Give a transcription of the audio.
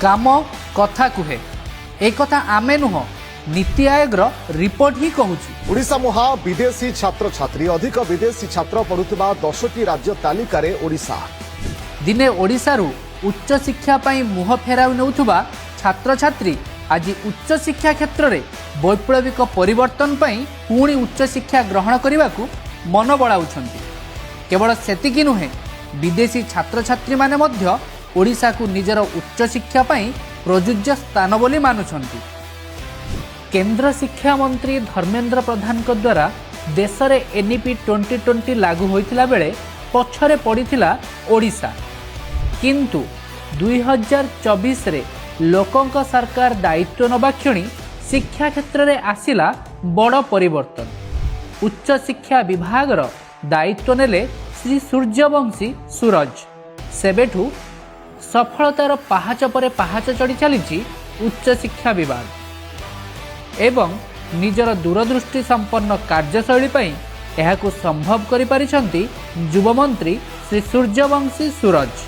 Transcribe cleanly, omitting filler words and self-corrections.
काम कथा कुहे एक कथा आमे नुह नीति आयोग रिपोर्ट ही कहूची। ओडिशा मुहा विदेशी छात्र छात्री अधिक विदेशी छात्र पढ़ुवा 10टी राज्य तालिकार ओडिशा। दिने ओडिशारू उच्च शिक्षा पाई मुह फेराउ नेउथुबा छात्र छात्री आज उच्च शिक्षा क्षेत्र में वैप्लविक परिवर्तन पाई पुणी उच्च शिक्षा ग्रहण करने को मन बड़ाउछंती। केवल सेतिकी नुहे विदेशी छात्र छात्री माने मध्य ओडिशा को निजर उच्च शिक्षा पाई प्रयोज्य स्थान बोली मानुछंती। केंद्र शिक्षा मंत्री धर्मेंद्र प्रधान को द्वारा देश में एनईपी 2020 लागू होइतिला बेले पछरे पड़िथिला ओडिशा, किंतु 2024 रे लोकंक सरकार दायित्व नबा क्षणी शिक्षा क्षेत्र में आसिला बड़ परिवर्तन। उच्च शिक्षा विभाग दायित्व नेले श्री सूर्यवंशी सूरज। सेबेठू सफलतार पाहाच परे पाहाच चढ़ी चली उच्च शिक्षा विभाग एवं निजर दूरदृष्टि संपन्न कार्यशैली पाई एहाकु संभव करि पारिछंती युवमंत्री श्री सूर्यवंशी सूरज।